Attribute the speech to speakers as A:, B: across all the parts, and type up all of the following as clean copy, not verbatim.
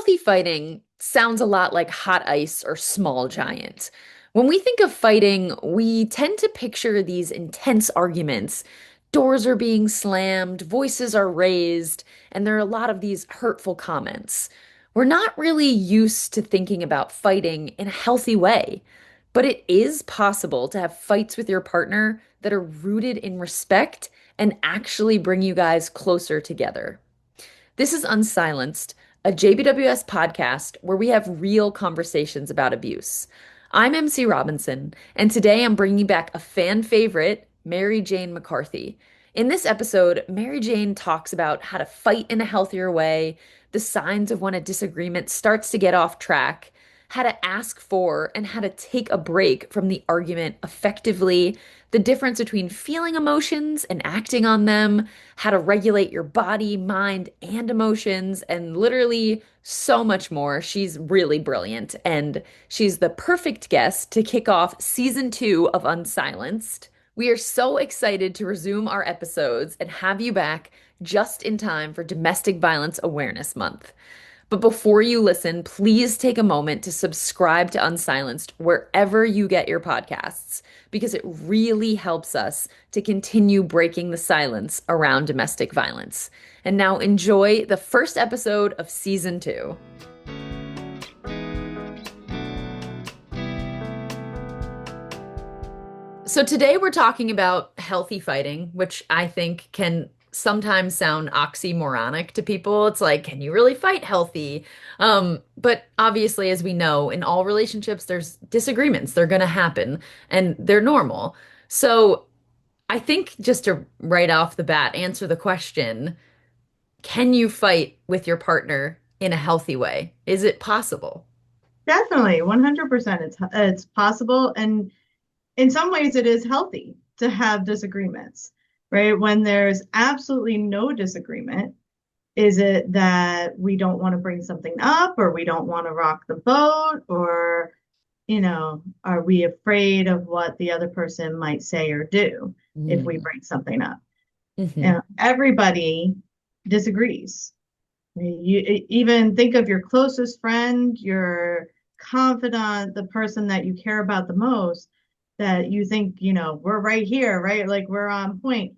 A: Healthy fighting sounds a lot like hot ice or small giant. When we think of fighting, we tend to picture these intense arguments. Doors are being slammed, voices are raised, and there are a lot of these hurtful comments. We're not really used to thinking about fighting in a healthy way, but it is possible to have fights with your partner that are rooted in respect and actually bring you guys closer together. This is Unsilenced, a JBWS podcast where we have real conversations about abuse. I'm MC Robinson, and today I'm bringing back a fan favorite, Mary Jane McCarthy. In this episode, Mary Jane talks about how to fight in a healthier way, the signs of when a disagreement starts to get off track, how to ask for and how to take a break from the argument effectively, the difference between feeling emotions and acting on them, how to regulate your body, mind, and emotions, and literally so much more. She's really brilliant, and she's the perfect guest to kick off season 2 of Unsilenced. We are so excited to resume our episodes and have you back just in time for Domestic Violence Awareness Month. But before you listen, please take a moment to subscribe to Unsilenced wherever you get your podcasts, because it really helps us to continue breaking the silence around domestic violence. And now enjoy the first episode of season 2. So today we're talking about healthy fighting, which I think can sometimes sound oxymoronic to people. It's like, can you really fight healthy? But obviously, as we know, in all relationships, there's disagreements. They're going to happen and they're normal. So I think just to right off the bat answer the question, can you fight with your partner in a healthy way? Is it possible?
B: Definitely, 100%. It's possible, and in some ways, it is healthy to have disagreements, right? When there's absolutely no disagreement, is it that we don't want to bring something up, or we don't want to rock the boat, or are we afraid of what the other person might say or do if we
A: Mm.
B: bring something up?
A: Hmm.
B: Everybody disagrees. You even think of your closest friend, your confidant, the person that you care about the most, that you think, we're right here, right? Like we're on point.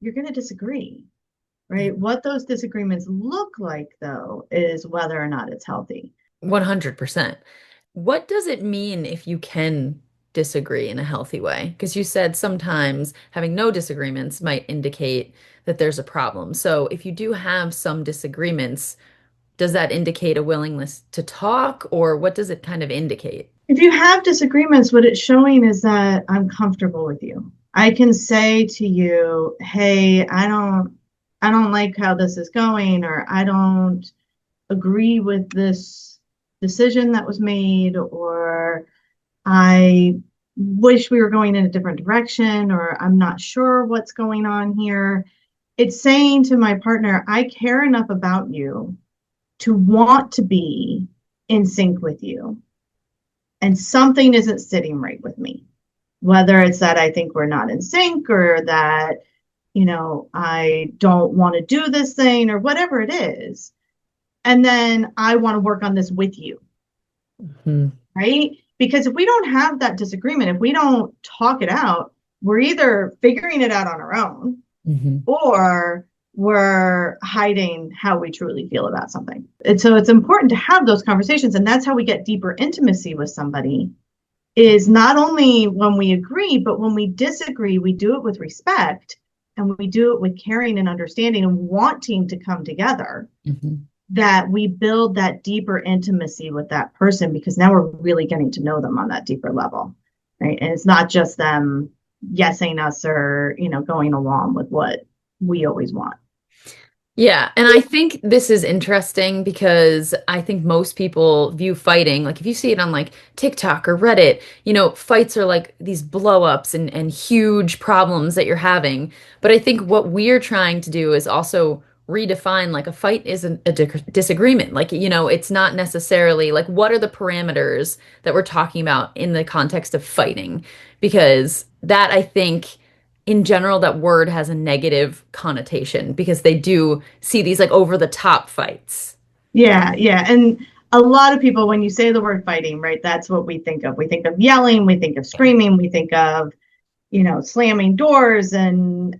B: You're going to disagree,
A: Yeah.
B: right? What those disagreements look like, though, is whether or not it's healthy.
A: 100%. What does it mean if you can disagree in a healthy way? Because you said sometimes having no disagreements might indicate that there's a problem. So if you do have some disagreements, does that indicate a willingness to talk, or what does it kind of indicate?
B: If you have disagreements, what it's showing is that I'm comfortable with you. I can say to you, hey, I don't like how this is going, or I don't agree with this decision that was made, or I wish we were going in a different direction, or I'm not sure what's going on here. It's saying to my partner, I care enough about you to want to be in sync with you. And something isn't sitting right with me, whether it's that I think we're not in sync, or that, I don't want to do this thing, or whatever it is. And then I want to work on this with you,
A: Hmm.
B: right? Because if we don't have that disagreement, if we don't talk it out, we're either figuring it out on our own,
A: Hmm.
B: or we're hiding how we truly feel about something. And so it's important to have those conversations. And that's how we get deeper intimacy with somebody, is not only when we agree, but when we disagree, we do it with respect, and we do it with caring and understanding and wanting to come together,
A: Hmm.
B: that we build that deeper intimacy with that person, because now we're really getting to know them on that deeper level, right? And it's not just them yesing us, or going along with what we always want.
A: Yeah, and I think this is interesting because I think most people view fighting, like if you see it on like TikTok or Reddit, fights are like these blow ups and huge problems that you're having. But I think what we're trying to do is also redefine like a fight isn't a disagreement. Like, it's not necessarily like what are the parameters that we're talking about in the context of fighting? Because that I think in general, that word has a negative connotation because they do see these like over the top fights.
B: Yeah, yeah. And a lot of people, when you say the word fighting, right, that's what we think of. We think of yelling, we think of
A: Yeah.
B: screaming, we think of, slamming doors and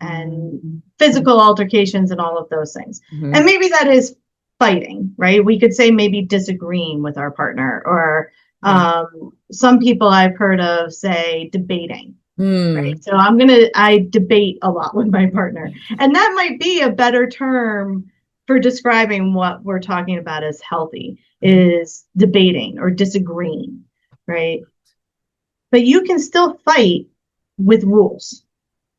B: physical altercations and all of those things.
A: Mm-hmm.
B: And maybe that is fighting, right? We could say maybe disagreeing with our partner, or
A: Yeah.
B: some people I've heard of say debating.
A: Mm.
B: Right. So I debate a lot with my partner. And that might be a better term for describing what we're talking about as healthy, is debating or disagreeing. Right. But you can still fight with rules,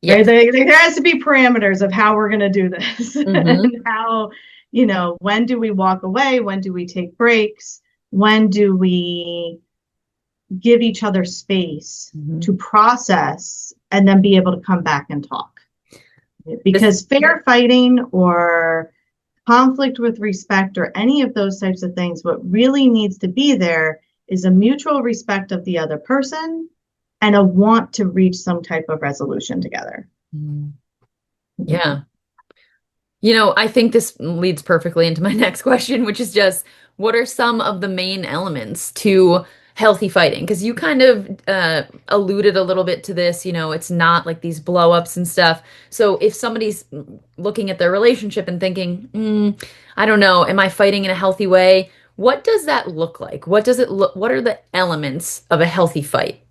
B: right?
A: Yes.
B: There has to be parameters of how we're going to do this
A: Mm-hmm.
B: and how, when do we walk away? When do we take breaks? When do we give each other space
A: Mm-hmm.
B: to process and then be able to come back and talk?
A: This,
B: Because fair fighting or conflict with respect or any of those types of things, what really needs to be there is a mutual respect of the other person and a want to reach some type of resolution together.
A: mm, yeah. I think this leads perfectly into my next question, which is just what are some of the main elements to healthy fighting? Because you kind of alluded a little bit to this, it's not like these blow ups and stuff. So if somebody's looking at their relationship and thinking, I don't know, am I fighting in a healthy way? What does that look like? What does it look, what are the elements of a healthy fight?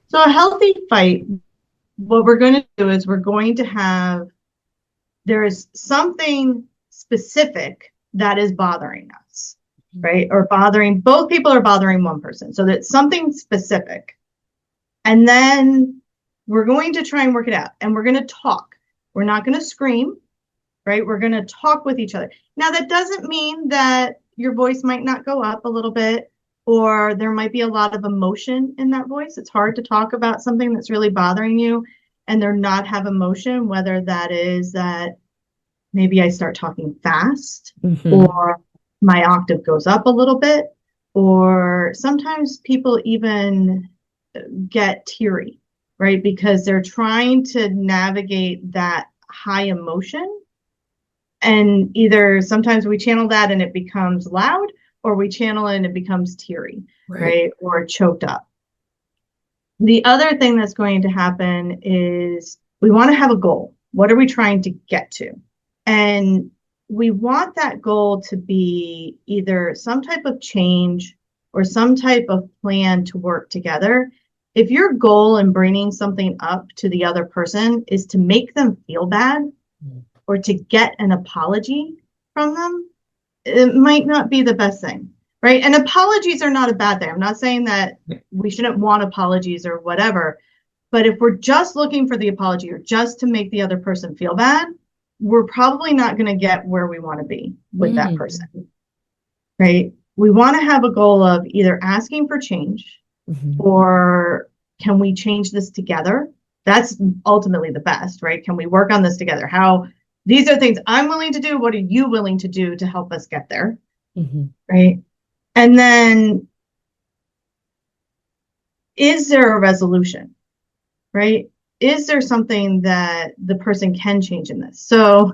B: So, a healthy fight, what we're going to do is we're going to have, there is something specific that is bothering us, right? Or bothering, both people are bothering one person. So that's something specific. And then we're going to try and work it out, and we're going to talk. We're not going to scream, right? We're going to talk with each other. Now, that doesn't mean that your voice might not go up a little bit, or there might be a lot of emotion in that voice. It's hard to talk about something that's really bothering you and there not have emotion, whether that is that maybe I start talking fast,
A: Hmm.
B: or my octave goes up a little bit, or sometimes people even get teary, right? Because they're trying to navigate that high emotion. And either sometimes we channel that and it becomes loud, or we channel it and it becomes teary,
A: Right.
B: right? Or choked up. The other thing that's going to happen is we want to have a goal. What are we trying to get to? And we want that goal to be either some type of change or some type of plan to work together. If your goal in bringing something up to the other person is to make them feel bad or to get an apology from them, it might not be the best thing, right? And apologies are not a bad thing. I'm not saying that we shouldn't want apologies or whatever, but if we're just looking for the apology or just to make the other person feel bad, we're probably not going to get where we want to be with that
A: Mm-hmm.
B: person, right? We want to have a goal of either asking for change or can we change this together? That's ultimately the best, right? Can we work on this together? How these are things I'm willing to do. What are you willing to do to help us get there?
A: Hmm.
B: Right. And then is there a resolution? Right? Is there something that the person can change in this? So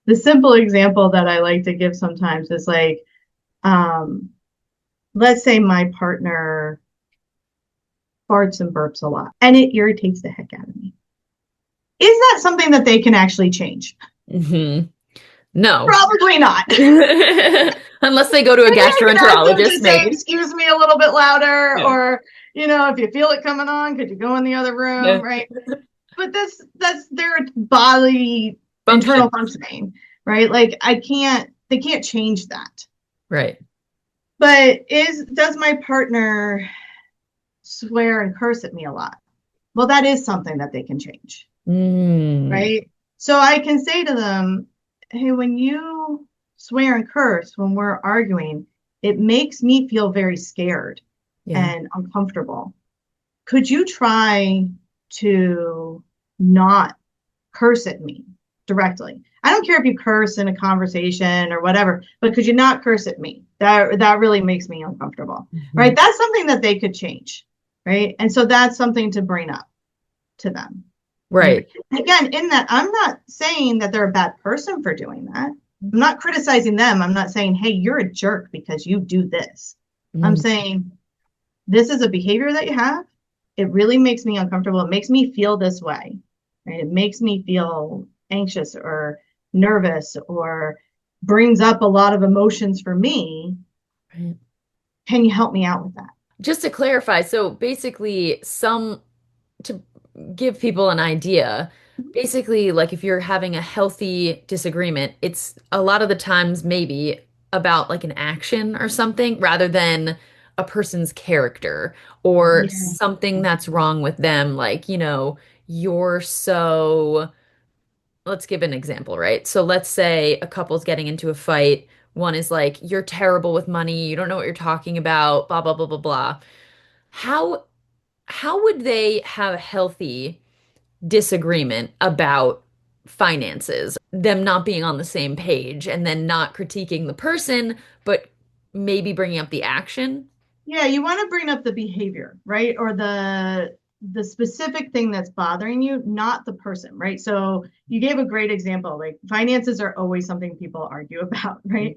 B: the simple example that I like to give sometimes is like, um, let's say my partner farts and burps a lot and it irritates the heck out of me. Is that something that they can actually change?
A: Hmm. No.
B: Probably not.
A: Unless they go to a
B: Maybe I could ask them
A: gastroenterologist,
B: to say,
A: maybe.
B: excuse me a little bit louder,
A: Yeah.
B: or, if you feel it coming on, could you go in the other room,
A: Yeah.
B: right? But that's their bodily internal
A: Function.
B: functioning, right? Like they can't change that.
A: Right.
B: But does my partner swear and curse at me a lot? Well, that is something that they can change,
A: Mm.
B: right? So I can say to them, hey, when you swear and curse when we're arguing, it makes me feel very scared
A: Yeah.
B: and uncomfortable. Could you try to not curse at me directly? I don't care if you curse in a conversation or whatever, but could you not curse at me? That really makes me uncomfortable.
A: Mhm.
B: Right? That's something that they could change. Right? And so that's something to bring up to them. Right?
A: Right.
B: Again, in that I'm not saying that they're a bad person for doing that. I'm not criticizing them. I'm not saying, hey, you're a jerk because you do this. I'm
A: Mm,
B: saying, this is a behavior that you have. It really makes me uncomfortable. It makes me feel this way. Right? It makes me feel anxious or nervous or brings up a lot of emotions for me.
A: right.
B: Can you help me out with that?
A: Just to clarify, so basically, to give people an idea, basically, like if you're having a healthy disagreement, it's a lot of the times maybe about like an action or something rather than a person's character or
B: Yeah.
A: something that's wrong with them. Like, you're so, let's give an example, right? So let's say a couple's getting into a fight. One is like, you're terrible with money. You don't know what you're talking about, blah, blah, blah, blah, blah. How how would they have a healthy disagreement about finances, them not being on the same page and then not critiquing the person, but maybe bringing up the action?
B: Yeah, you want to bring up the behavior, right? Or the specific thing that's bothering you, not the person, right? So you gave a great example. Like finances are always something people argue about, right?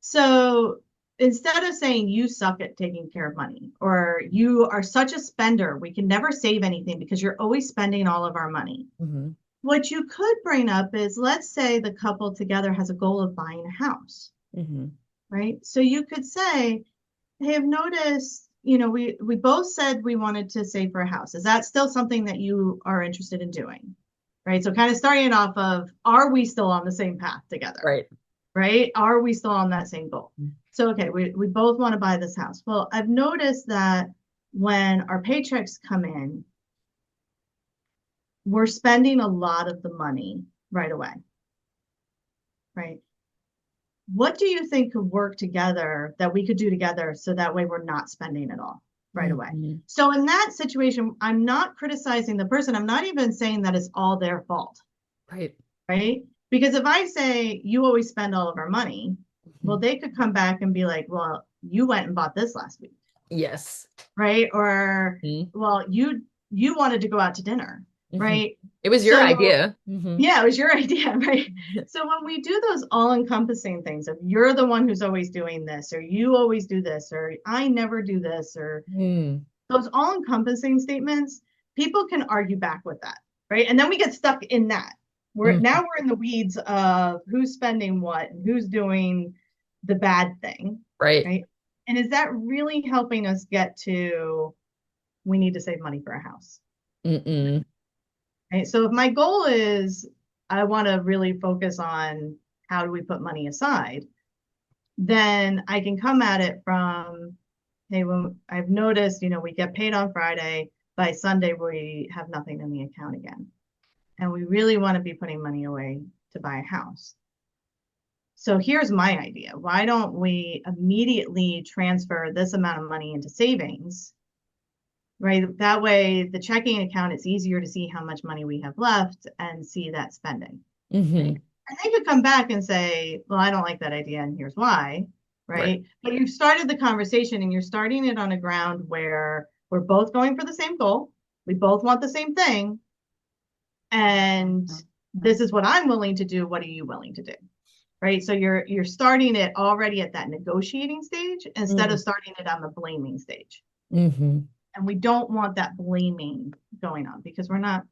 B: So instead of saying you suck at taking care of money or you are such a spender, we can never save anything because you're always spending all of our money.
A: Mm-hmm.
B: What you could bring up is, let's say the couple together has a goal of buying a house,
A: Mm-hmm.
B: right? So you could say, hey, I've noticed, we both said we wanted to save for a house. Is that still something that you are interested in doing? Right. So kind of starting it off of, are we still on the same path together?
A: Right.
B: Right? Are we still on that same goal? So, okay, we both want to buy this house. Well, I've noticed that when our paychecks come in, we're spending a lot of the money right away. Right. What do you think could work together that we could do together so that way we're not spending it all right away?
A: Mm-hmm.
B: So in that situation, I'm not criticizing the person. I'm not even saying that it's all their fault,
A: Right.
B: right? Because if I say you always spend all of our money, well,
A: Mhm.
B: they could come back and be like, well, you went and bought this last week,
A: Yes.
B: right? Or,
A: Mm-hmm.
B: well, you wanted to go out to dinner,
A: Mm-hmm.
B: right?
A: It was your
B: So
A: idea. Mm-hmm.
B: yeah, it was your idea, right? So when we do those all-encompassing things of you're the one who's always doing this, or you always do this, or I never do this, or
A: Mm,
B: those all-encompassing statements, people can argue back with that, right? And then we get stuck in that.
A: mm,
B: We're in the weeds of who's spending what and who's doing the bad thing,
A: right.
B: right? And is that really helping us get to we need to save money for a house?
A: Mm-mm.
B: Right? So if my goal is I want to really focus on how do we put money aside, then I can come at it from, hey, when I've noticed, we get paid on Friday, by Sunday we have nothing in the account again. And we really want to be putting money away to buy a house. So here's my idea. Why don't we immediately transfer this amount of money into savings, right? That way, the checking account, it's easier to see how much money we have left and see that spending, right?
A: Mm-hmm.
B: And they could come back and say, well, I don't like that idea, and here's why,
A: Right.
B: right? But you've started the conversation and you're starting it on a ground where we're both going for the same goal. We both want the same thing. And this is what I'm willing to do. What are you willing to do? Right. So you're starting it already at that negotiating stage instead
A: Mm,
B: of starting it on the blaming stage.
A: mm-hmm.
B: And we don't want that blaming going on because we're not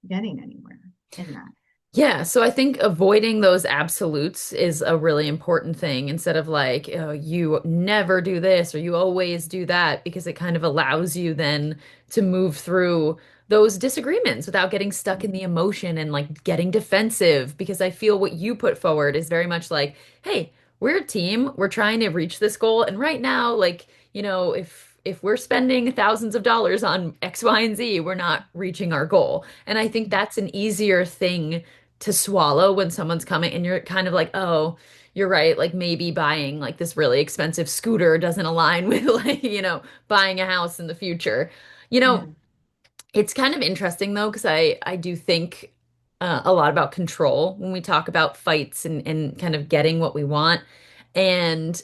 B: getting anywhere in that.
A: Yeah, so I think avoiding those absolutes is a really important thing instead of like, oh, you never do this or you always do that, because it kind of allows you then to move through those disagreements without getting stuck in the emotion and like getting defensive. Because I feel what you put forward is very much like, hey, we're a team, we're trying to reach this goal. And right now, like, if we're spending thousands of dollars on X, Y, and Z, we're not reaching our goal. And I think that's an easier thing to swallow when someone's coming and you're kind of like, oh, you're right. Like maybe buying like this really expensive scooter doesn't align with like, buying a house in the future. You know,
B: Yeah.
A: it's kind of interesting though, because I do think a lot about control when we talk about fights and kind of getting what we want. And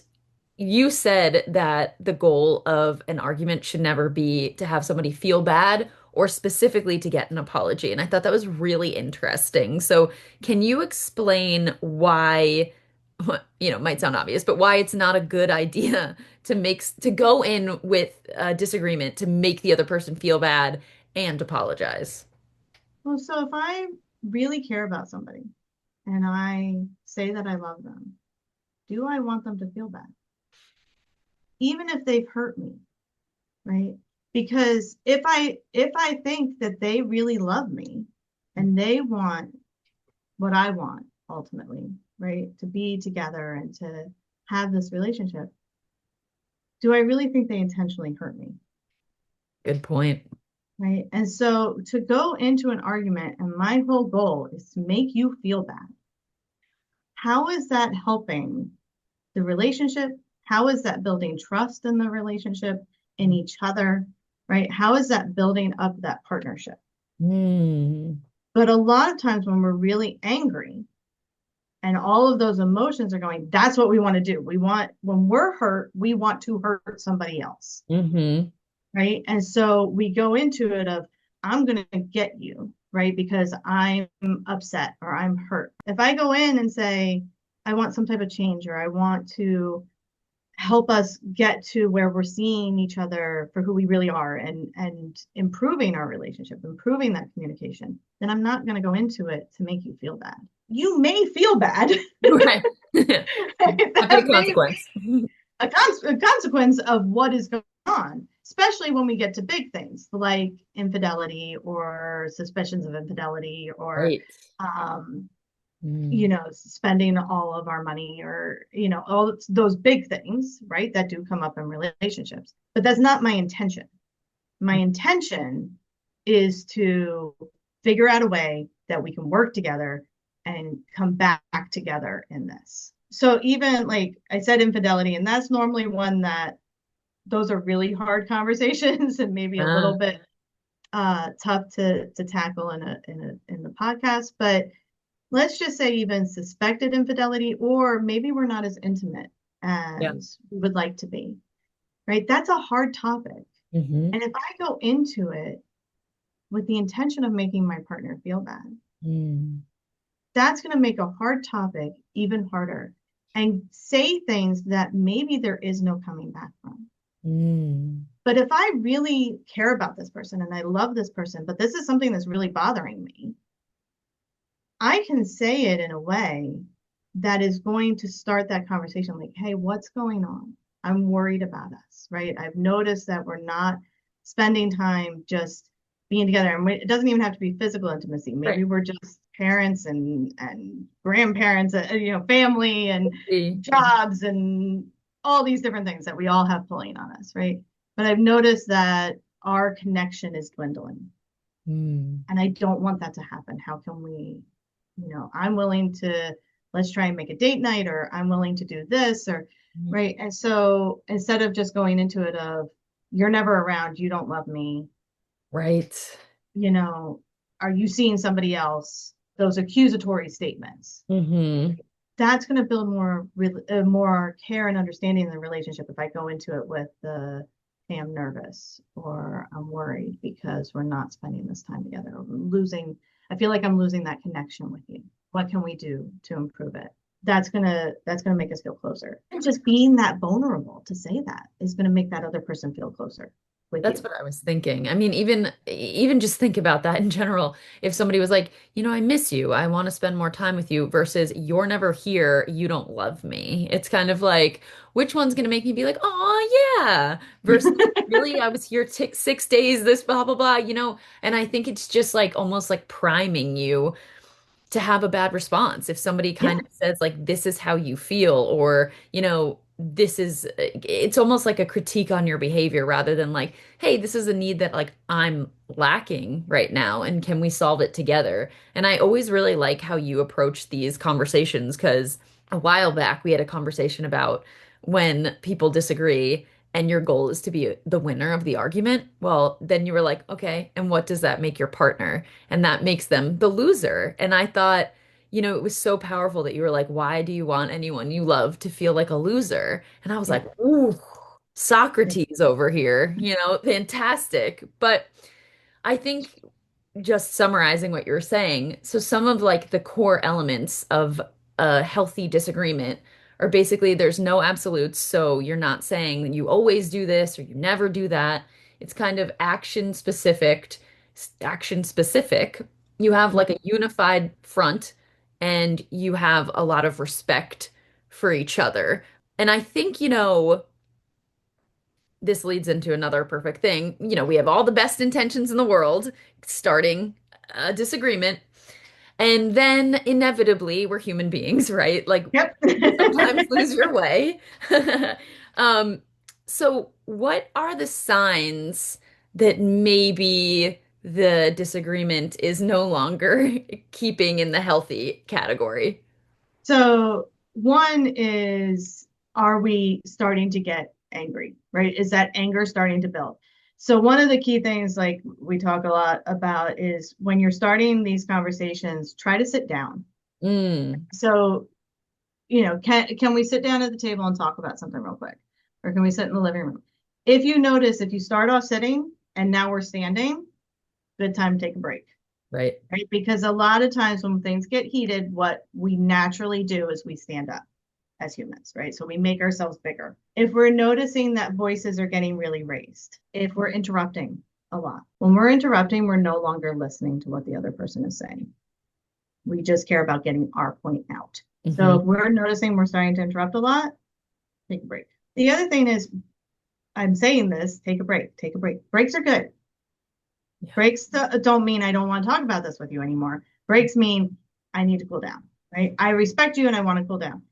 A: you said that the goal of an argument should never be to have somebody feel bad or specifically to get an apology. And I thought that was really interesting. So, can you explain why might sound obvious, but why it's not a good idea to go in with a disagreement to make the other person feel bad and apologize.
B: Well, so if I really care about somebody and I say that I love them, do I want them to feel bad? Even if they've hurt me, right? Because if I think that they really love me and they want what I want ultimately, right? To be together and to have this relationship, do I really think they intentionally hurt me?
A: Good point.
B: Right. And so to go into an argument, and my whole goal is to make you feel bad. How is that helping the relationship? How is that building trust in the relationship, in each other? Right. How is that building up that partnership?
A: Hmm.
B: But a lot of times when we're really angry and all of those emotions are going, that's what we want to do. When we're hurt, we want to hurt somebody else.
A: Hmm.
B: Right. And so we go into it of, I'm going to get you, right? Because I'm upset or I'm hurt. If I go in and say, I want some type of change or I want to help us get to where we're seeing each other for who we really are and improving our relationship, improving that communication, then I'm not going to go into it to make you feel bad. You may feel bad.
A: Right. Happy to
B: That may be
A: consequence.
B: a consequence of what is going on, especially when we get to big things like infidelity or suspicions of infidelity or,
A: Right.
B: um,
A: Mm.
B: spending all of our money or, all those big things, right? That do come up in relationships. But that's not my intention. My intention is to figure out a way that we can work together and come back together in this. So even like I said, infidelity, and that's normally one that those are really hard conversations and maybe a little
A: Ah,
B: bit tough to tackle in the podcast. But let's just say even suspected infidelity, or maybe we're not as intimate
A: yeah.
B: as we would like to be, right? That's a hard topic.
A: Hmm.
B: And if I go into it with the intention of making my partner feel bad,
A: Mm.
B: that's going to make a hard topic even harder and say things that maybe there is no coming back from.
A: Mm.
B: But if I really care about this person and I love this person, but this is something that's really bothering me, I can say it in a way that is going to start that conversation like, hey, what's going on? I'm worried about us, right? I've noticed that we're not spending time just being together. And it doesn't even have to be physical intimacy.
A: Right.
B: Maybe we're just parents and grandparents, family and
A: See.
B: jobs and all these different things that we all have pulling on us, right? But I've noticed that our connection is dwindling.
A: Mm.
B: And I don't want that to happen. How can we, I'm willing to, let's try and make a date night, or I'm willing to do this, or, right. And so instead of just going into it of, you're never around, you don't love me,
A: Right.
B: you know, are you seeing somebody else? Those accusatory statements.
A: Hmm.
B: That's going to build more care and understanding in the relationship if I go into it with the, hey, I'm nervous or I'm worried because we're not spending this time together. I feel like I'm losing that connection with you. What can we do to improve it? That's gonna make us feel closer. And just being that vulnerable to say that is gonna make that other person feel closer with
A: That's
B: you.
A: what I was thinking. I mean, even just think about that in general. If somebody was like, I miss you, I want to spend more time with you, versus you're never here, you don't love me. It's kind of like, which one's going to make me be like, oh yeah, versus really, I was here t 6 days, this blah blah blah. And I think it's just like almost like priming you to have a bad response. If somebody kind
B: Yeah,
A: of says like this is how you feel, or this is, it's almost like a critique on your behavior rather than like, hey, this is a need that like I'm lacking right now and can we solve it together? And I always really like how you approach these conversations, because a while back we had a conversation about when people disagree and your goal is to be the winner of the argument. Well, then you were like, okay, and what does that make your partner? And that makes them the loser. And I thought, it was so powerful that you were like, why do you want anyone you love to feel like a loser? And I was
B: yeah,
A: like, ooh,
B: yeah,
A: Socrates over here, fantastic. But I think just summarizing what you were saying, so some of like the core elements of a healthy disagreement or basically there's no absolutes. So you're not saying you always do this or you never do that. It's kind of action specific. You have like a unified front and you have a lot of respect for each other. And I think, this leads into another perfect thing. We have all the best intentions in the world, starting a disagreement, and then inevitably we're human beings, right? Like
B: Yep.
A: you sometimes lose your way. Um, so what are the signs that maybe the disagreement is no longer keeping in the healthy category?
B: So one is, are we starting to get angry, right? Is that anger starting to build? So one of the key things, like we talk a lot about, is when you're starting these conversations, try to sit down.
A: Mm,
B: So, can we sit down at the table and talk about something real quick? Or can we sit in the living room? If you notice, if you start off sitting and now we're standing, good time to take a break,
A: right.
B: right? Because a lot of times when things get heated, what we naturally do is we stand up as humans, right? So we make ourselves bigger. If we're noticing that voices are getting really raised, if we're interrupting a lot, when we're interrupting, we're no longer listening to what the other person is saying. We just care about getting our point out. So
A: Hmm.
B: if we're noticing we're starting to interrupt a lot, take a break. The other thing is, I'm saying this, take a break, take a break. Breaks are good.
A: Yeah.
B: Breaks don't mean I don't want to talk about this with you anymore. Breaks mean I need to cool down, right? I respect you and I want to cool down.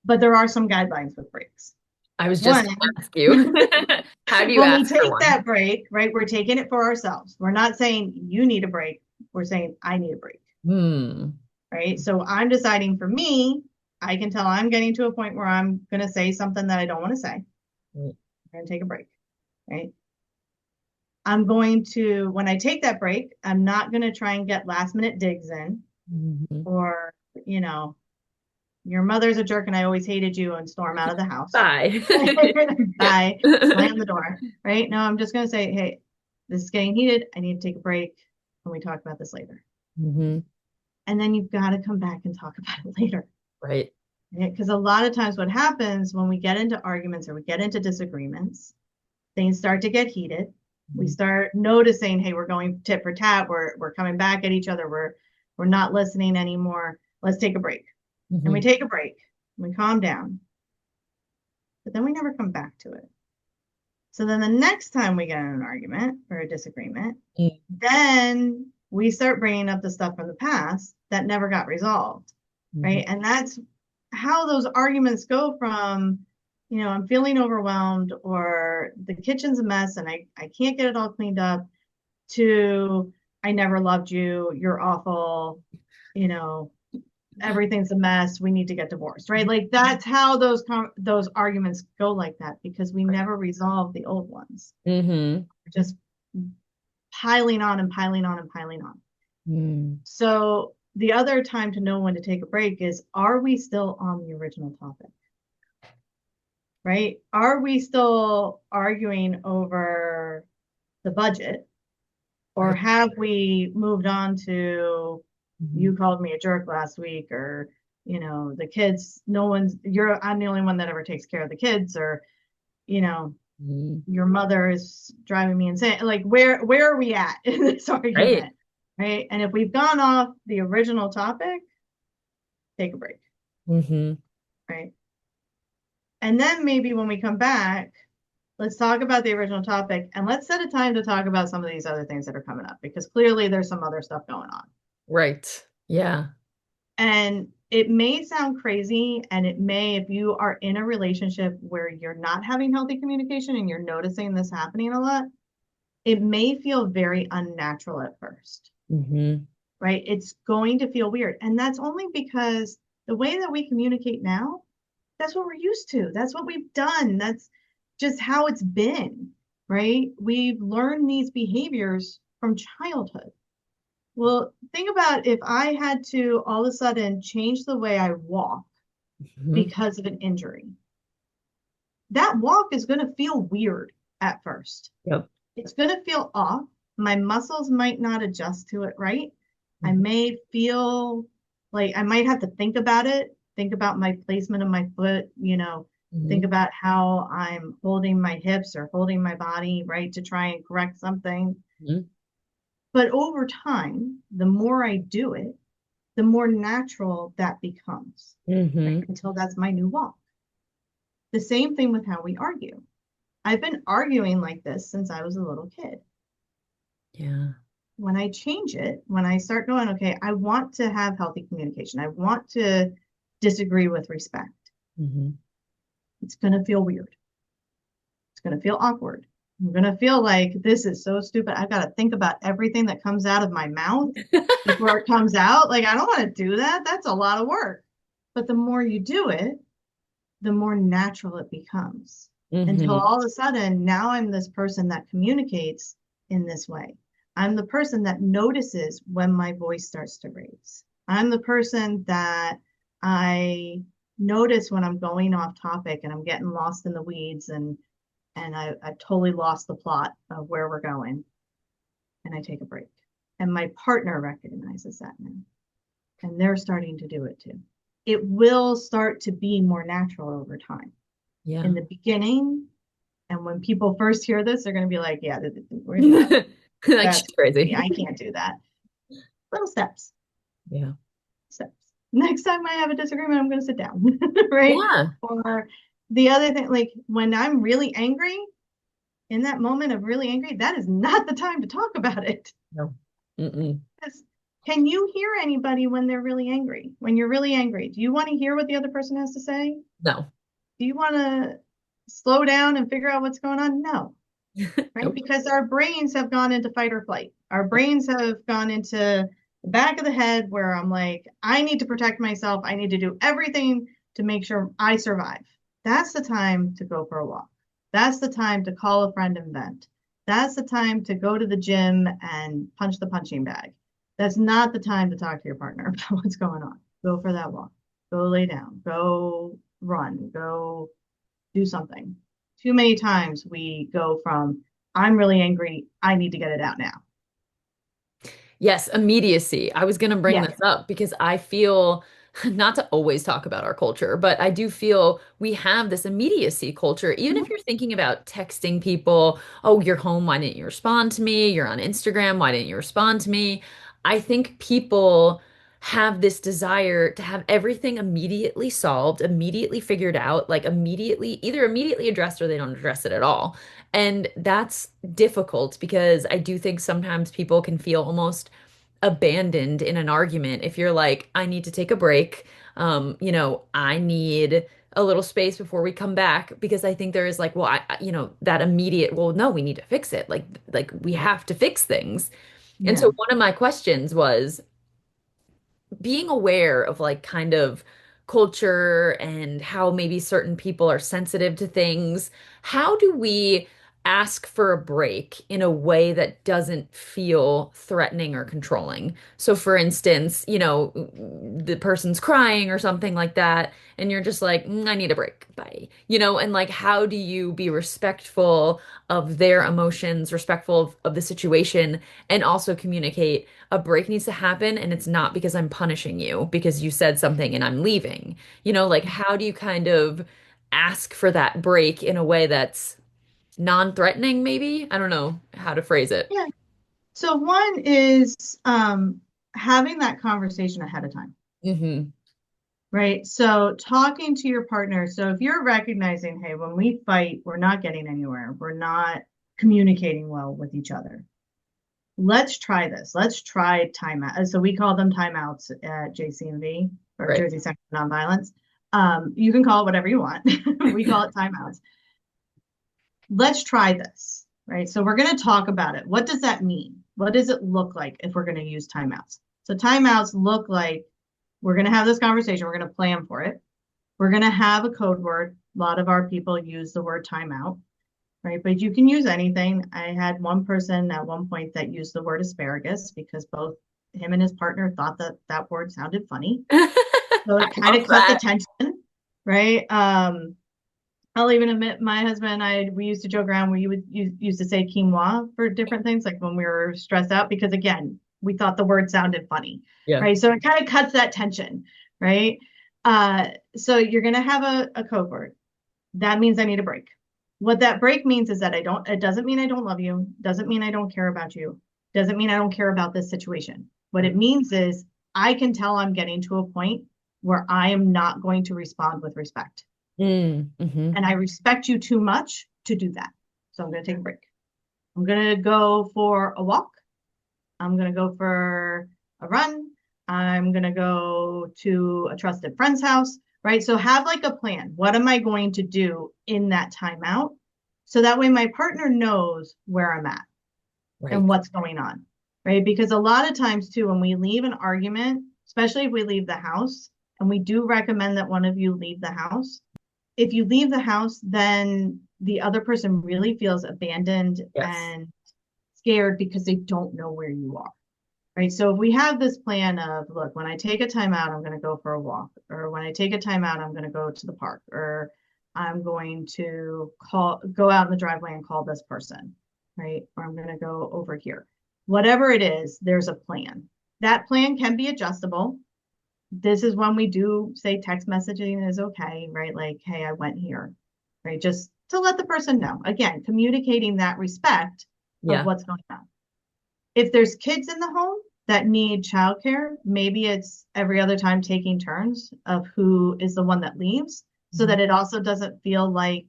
B: But there are some guidelines with breaks.
A: I was just
B: One,
A: going to ask you, how do you
B: when we
A: ask for
B: take
A: one?
B: that break, right, we're taking it for ourselves. We're not saying you need a break. We're saying I need a break,
A: Hmm.
B: right? So I'm deciding for me, I can tell I'm getting to a point where I'm going to say something that I don't want to say. I'm going to take a break, right? I'm going to, when I take that break, I'm not going to try and get last minute digs in
A: Mhm.
B: or, you know, your mother's a jerk and I always hated you and storm out of the house.
A: Bye. Yeah.
B: Bye, slam the door, right? No, I'm just going to say, hey, this is getting heated. I need to take a break. Can we talk about this later?
A: Hmm.
B: And then you've got to come back and talk about it later.
A: Right.
B: Because a lot of times what happens when we get into arguments or we get into disagreements, things start to get heated. We start noticing, hey, we're going tit for tat. We're coming back at each other. We're not listening anymore. Let's take a break. And we
A: Hmm.
B: take a break. We calm down. But then we never come back to it. So then the next time we get in an argument or a disagreement, then we start bringing up the stuff from the past that never got resolved,
A: Hmm.
B: right? And that's how those arguments go from, I'm feeling overwhelmed or the kitchen's a mess and I can't get it all cleaned up to I never loved you, you're awful, you know, everything's a mess, we need to get divorced, right? Like that's how those arguments go like that because we never resolve the old ones.
A: Hmm.
B: We're just piling on and piling on and piling on.
A: Hmm.
B: So the other time to know when to take a break is, are we still on the original topic? Right? Are we still arguing over the budget? Or
A: Right.
B: have we moved on to,
A: Hmm.
B: you called me a jerk last week, or, the kids, no one's, I'm the only one that ever takes care of the kids, or, you know,
A: Hmm.
B: your mother is driving me insane. Like, where are we at in this
A: Right.
B: argument? Right. And if we've gone off the original topic, take a break.
A: Hmm.
B: Right. And then maybe when we come back, let's talk about the original topic and let's set a time to talk about some of these other things that are coming up because clearly there's some other stuff going on.
A: Right. Yeah.
B: And it may sound crazy, and it may, if you are in a relationship where you're not having healthy communication and you're noticing this happening a lot, it may feel very unnatural at first,
A: Hmm.
B: right? It's going to feel weird. And that's only because the way that we communicate now, that's what we're used to. That's what we've done. That's just how it's been, right? We've learned these behaviors from childhood. Well, think about if I had to all of a sudden change the way I walk
A: Hmm.
B: because of an injury. That walk is going to feel weird at first.
A: Yep.
B: It's going to feel off. My muscles might not adjust to it right. I
A: Mhm.
B: may feel like I might have to think about it, think about my placement of my foot, think
A: Hmm.
B: about how I'm holding my hips or holding my body, right, to try and correct something.
A: Hmm.
B: But over time, the more I do it, the more natural that becomes, right?
A: Hmm.
B: Until that's my new walk. The same thing with how we argue. I've been arguing like this since I was a little kid.
A: Yeah.
B: When I change it, when I start going, okay, I want to have healthy communication, I want to disagree with respect,
A: Hmm.
B: it's going to feel weird. It's going to feel awkward. I'm going to feel like this is so stupid. I got to think about everything that comes out of my mouth before it comes out. Like, I don't want to do that. That's a lot of work. But the more you do it, the more natural it becomes until
A: Hmm.
B: all of a sudden, now I'm this person that communicates in this way. I'm the person that notices when my voice starts to raise. I'm the person that I notice when I'm going off topic and I'm getting lost in the weeds and I've totally lost the plot of where we're going and I take a break. And my partner recognizes that now and they're starting to do it too. It will start to be more natural over time. In
A: Yeah.
B: the beginning, and when people first hear this, they're going to be like, yeah, where's that?
A: Like she's
B: That's crazy.
A: crazy.
B: I can't do that. Little steps,
A: Yeah.
B: steps. Next time I have a disagreement, I'm going to sit down, right?
A: Yeah.
B: Or the other thing, like when I'm really angry, in that moment of really angry, that is not the time to talk about it.
A: No. Mm-mm.
B: Because can you hear anybody when they're really angry? When you're really angry, do you want to hear what the other person has to say?
A: No.
B: Do you want to slow down and figure out what's going on? No, right?
A: Nope.
B: Because our brains have gone into fight or flight. Our brains have gone into the back of the head where I'm like, I need to protect myself. I need to do everything to make sure I survive. That's the time to go for a walk. That's the time to call a friend and vent. That's the time to go to the gym and punch the punching bag. That's not the time to talk to your partner about what's going on. Go for that walk. Go lay down. Go run. Go do something. Too many times we go from, I'm really angry, I need to get it out now.
A: Yes, immediacy. I was going to bring
B: Yeah.
A: this up because I feel not to always talk about our culture, but I do feel we have this immediacy culture. Even if
B: Mhm.
A: you're thinking about texting people, oh, you're home, why didn't you respond to me? You're on Instagram, why didn't you respond to me? I think people have this desire to have everything immediately solved, immediately figured out, like immediately, either immediately addressed or they don't address it at all. And that's difficult because I do think sometimes people can feel almost abandoned in an argument if you're like, I need to take a break. I need a little space before we come back because I think there is like, well, that immediate, well, no, we need to fix it. Like we have to fix things. And
B: Yeah.
A: so one of my questions was, being aware of like kind of culture and how maybe certain people are sensitive to things, how do we ask for a break in a way that doesn't feel threatening or controlling? So for instance, the person's crying or something like that, and you're just like, I need a break. Bye. And like, how do you be respectful of their emotions, respectful of the situation, and also communicate a break needs to happen and it's not because I'm punishing you because you said something and I'm leaving. Like how do you kind of ask for that break in a way that's non-threatening, maybe? I don't know how to phrase it.
B: Yeah. So one is having that conversation ahead of time,
A: Hmm.
B: right? So talking to your partner. So if you're recognizing, hey, when we fight, we're not getting anywhere, we're not communicating well with each other. Let's try this. Let's try timeout. So we call them timeouts at JCMV or
A: Right.
B: Jersey Center for Nonviolence. You can call it whatever you want. We call it timeouts. Let's try this, right? So we're going to talk about it. What does that mean? What does it look like if we're going to use timeouts? So timeouts look like we're going to have this conversation. We're going to plan for it. We're going to have a code word. A lot of our people use the word timeout, right? But you can use anything. I had one person at one point that used the word asparagus because both him and his partner thought that that word sounded funny. So
A: I
B: it kind
A: love
B: of cut the
A: that.
B: tension, right? I'll even admit my husband and I, we used to joke around. We would used to say quinoa for different things, like when we were stressed out, because again, we thought the word sounded funny,
A: Yeah.
B: right? So it kind of cuts that tension, right? So you're going to have a code word. That means I need a break. What that break means is that it doesn't mean I don't love you, doesn't mean I don't care about you, doesn't mean I don't care about this situation. What it means is I can tell I'm getting to a point where I am not going to respond with respect.
A: Mm-hmm.
B: And I respect you too much to do that. So I'm going to take a break. I'm going to go for a walk. I'm going to go for a run. I'm going to go to a trusted friend's house, right? So have like a plan. What am I going to do in that timeout? So that way my partner knows where I'm at and
A: Right.
B: what's going on, right? Because a lot of times too, when we leave an argument, especially if we leave the house, and we do recommend that one of you leave the house. If you leave the house, then the other person really feels abandoned
A: Yes.
B: and scared because they don't know where you are. Right. So if we have this plan of, look, when I take a time out, I'm going to go for a walk, or when I take a time out, I'm going to go to the park, or I'm going to go out in the driveway and call this person, right? Or I'm going to go over here. Whatever it is, there's a plan. That plan can be adjustable. This is when we do say text messaging is okay, right? Like, hey, I went here, right? Just to let the person know. Again, communicating that respect of
A: Yeah.
B: what's going on. If there's kids in the home that need childcare, maybe it's every other time taking turns of who is the one that leaves so
A: Mhm.
B: that it also doesn't feel like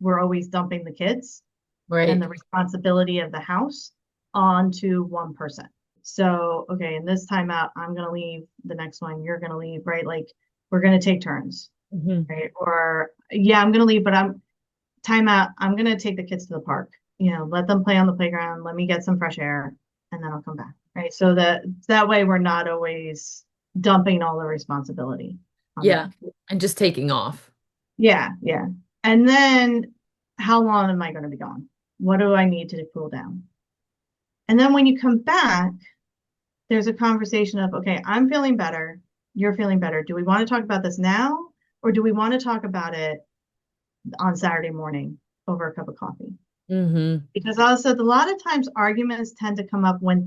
B: we're always dumping the kids and
A: Right.
B: the responsibility of the house onto one person. So, okay, in this timeout, I'm going to leave. The next one, you're going to leave, right? Like we're going to take turns,
A: Hmm.
B: right? Or, yeah, I'm going to leave, but I'm timeout. I'm going to take the kids to the park, let them play on the playground. Let me get some fresh air and then I'll come back. Right. So that way we're not always dumping all the responsibility on
A: Yeah.
B: them.
A: And just taking off.
B: Yeah. Yeah. And then how long am I going to be gone? What do I need to cool down? And then when you come back, there's a conversation of, okay, I'm feeling better. You're feeling better. Do we want to talk about this now? Or do we want to talk about it on Saturday morning over a cup of coffee?
A: Hmm.
B: Because also a lot of times arguments tend to come up when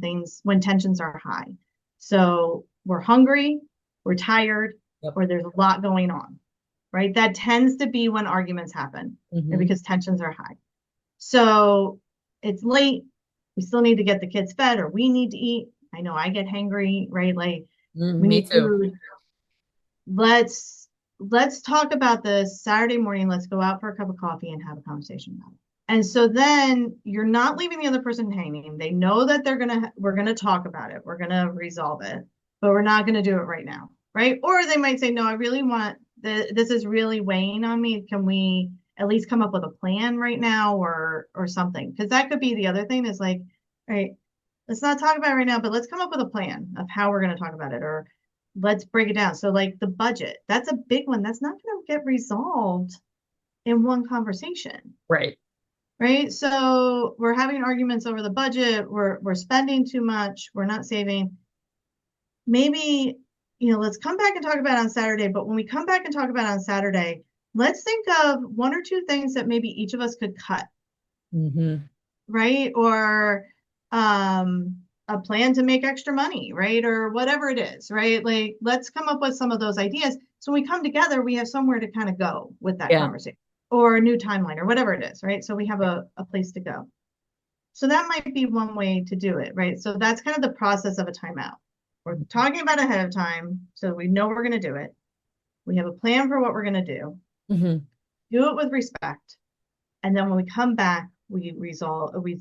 B: tensions are high. So we're hungry, we're tired,
A: Yep.
B: or there's a lot going on, right? That tends to be when arguments happen, right?
A: Hmm.
B: Because tensions are high. So it's late, we still need to get the kids fed, or we need to eat. I know I get hangry, right? Like we
A: Me
B: need
A: too.
B: food. Let's talk about this Saturday morning. Let's go out for a cup of coffee and have a conversation about it. And so then you're not leaving the other person hanging. They know that we're gonna talk about it. We're gonna resolve it, but we're not gonna do it right now, right? Or they might say, no, I really want this is really weighing on me. Can we at least come up with a plan right now or something? Because that could be the other thing is like, right, let's not talk about it right now, but let's come up with a plan of how we're gonna talk about it, or let's break it down. So like the budget, that's a big one. That's not gonna get resolved in one conversation.
A: Right.
B: Right. So we're having arguments over the budget. We're spending too much. We're not saving. Maybe, let's come back and talk about it on Saturday. But when we come back and talk about it on Saturday, let's think of one or two things that maybe each of us could cut,
A: Hmm.
B: right? Or a plan to make extra money, right? Or whatever it is, right? Like let's come up with some of those ideas. So when we come together, we have somewhere to kind of go with that
A: Yeah.
B: conversation or a new timeline or whatever it is, right? So we have a place to go. So that might be one way to do it, right? So that's kind of the process of a timeout. We're talking about ahead of time, so we know we're going to do it. We have a plan for what we're going to
A: Hmm.
B: do it with respect. And then when we come back, we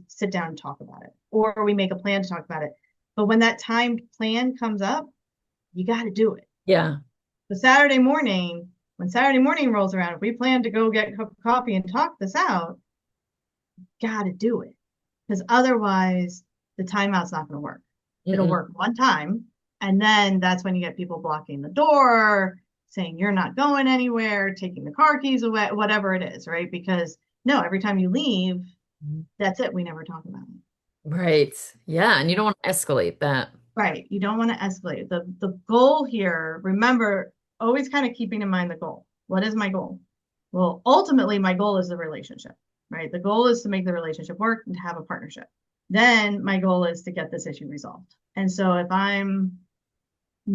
B: sit down and talk about it, or we make a plan to talk about it. But when that timed plan comes up, you got to do it.
A: Yeah.
B: The when Saturday morning rolls around, if we plan to go get a cup of coffee and talk this out, got to do it. Because otherwise, the timeout's not going to work. It'll
A: Mm-mm.
B: work one time. And then that's when you get people blocking the door, saying you're not going anywhere, taking the car keys away, whatever it is, right? Because no, every time you leave, that's it. We never talk about it.
A: Right. Yeah. And you don't want to escalate that.
B: Right. You don't want to escalate. The goal here, remember, always kind of keeping in mind the goal. What is my goal? Well, ultimately, my goal is the relationship, right? The goal is to make the relationship work and to have a partnership. Then my goal is to get this issue resolved. And so if I'm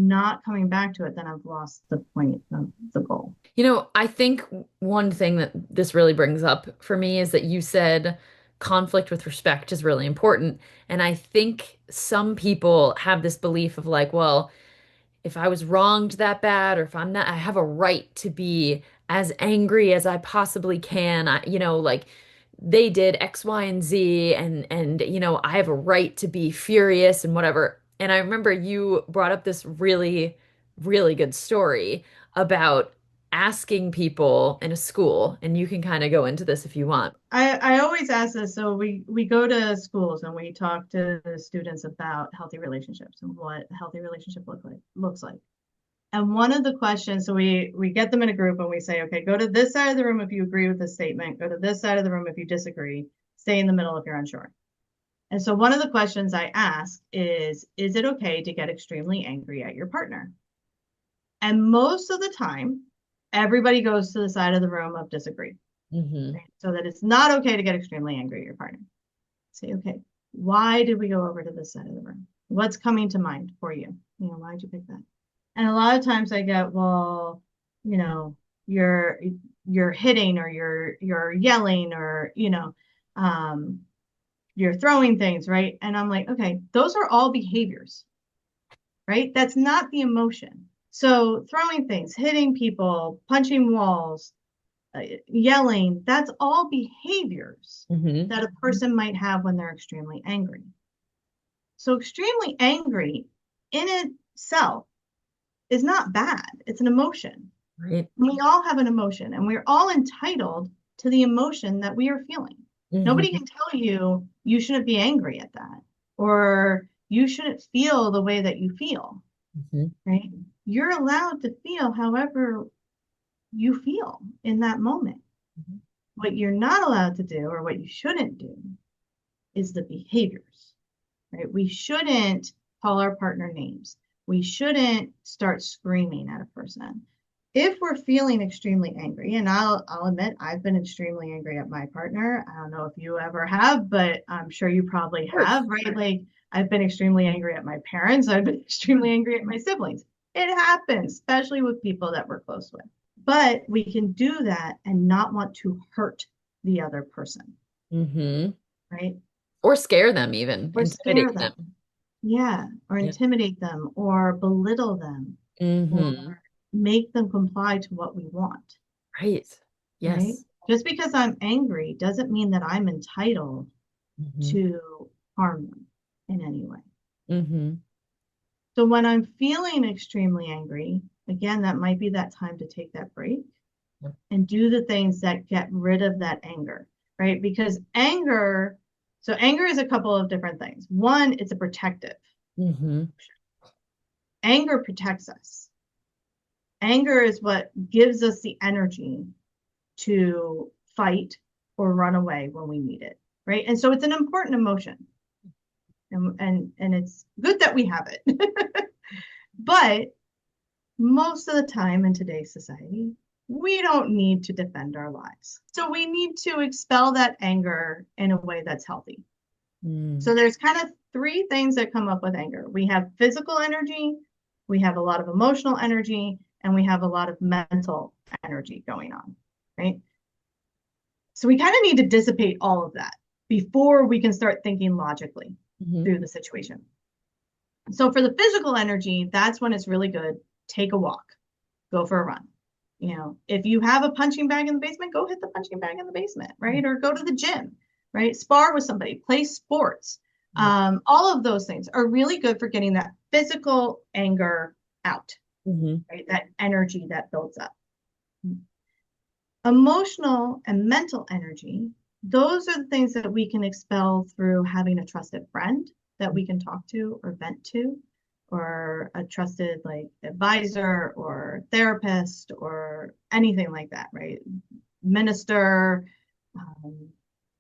B: not coming back to it, then I've lost the point of the goal.
A: I think one thing that this really brings up for me is that you said conflict with respect is really important. And I think some people have this belief of like, well, if I was wronged that bad, or if I'm not, I have a right to be as angry as I possibly can. Like they did X, Y, and Z, and I have a right to be furious and whatever. And I remember you brought up this really, really good story about asking people in a school, and you can kind of go into this if you want.
B: I always ask this. So we go to schools and we talk to the students about healthy relationships and what a healthy relationship looks like. And one of the questions, so we get them in a group and we say, okay, go to this side of the room if you agree with the statement, go to this side of the room if you disagree, stay in the middle if you're unsure. And so one of the questions I ask is it okay to get extremely angry at your partner? And most of the time, everybody goes to the side of the room of disagree,
A: Hmm.
B: right? So that it's not okay to get extremely angry at your partner. Say, okay, why did we go over to this side of the room? What's coming to mind for you? Why'd you pick that? And a lot of times I get, well, you know, you're you're hitting or you're yelling or um, you're throwing things, right? And I'm like, okay, those are all behaviors, right? That's not the emotion. So throwing things, hitting people, punching walls, yelling, that's all behaviors
A: Hmm.
B: that a person might have when they're extremely angry. So extremely angry in itself is not bad. It's an emotion.
A: Right.
B: We all have an emotion and we're all entitled to the emotion that we are feeling. Nobody
A: Hmm.
B: can tell you you shouldn't be angry at that or you shouldn't feel the way that you feel,
A: Hmm.
B: right? You're allowed to feel however you feel in that moment. What you're not allowed to do or what you shouldn't do is the behaviors, right? We shouldn't call our partner names. We shouldn't start screaming at a person. If we're feeling extremely angry, and I'll admit I've been extremely angry at my partner. I don't know if you ever have, but I'm sure you probably
A: Of course.
B: have, right? Like I've been extremely angry at my parents. I've been extremely angry at my siblings. It happens, especially with people that we're close with. But we can do that and not want to hurt the other person,
A: Hmm.
B: right?
A: Or scare them even,
B: Or scare
A: intimidate them.
B: them. Yeah, or
A: Yeah.
B: intimidate them or belittle them or
A: Hmm.
B: make them comply to what we want,
A: Right.
B: right?
A: Yes.
B: Just because I'm angry doesn't mean that I'm entitled
A: Hmm.
B: to harm them in any way.
A: Hmm.
B: So when I'm feeling extremely angry, again, that might be that time to take that break and do the things that get rid of that anger, right? Because anger is a couple of different things. One, it's a protective.
A: Hmm.
B: Anger protects us. Anger is what gives us the energy to fight or run away when we need it, right? And so it's an important emotion, and it's good that we have it. But most of the time in today's society, we don't need to defend our lives. So we need to expel that anger in a way that's healthy.
A: Mm.
B: So there's kind of three things that come up with anger. We have physical energy, we have a lot of emotional energy, and we have a lot of mental energy going on, right? So we kind of need to dissipate all of that before we can start thinking logically
A: Hmm.
B: through the situation. So for the physical energy, that's when it's really good. Take a walk, go for a run. If you have a punching bag in the basement, go hit the punching bag in the basement, right? Or go to the gym, right? Spar with somebody, play sports.
A: Right.
B: All of those things are really good for getting that physical anger out,
A: Hmm.
B: right? That energy that builds up. Emotional and mental energy, those are the things that we can expel through having a trusted friend that we can talk to or vent to, or a trusted like advisor or therapist or anything like that, right? Minister, um,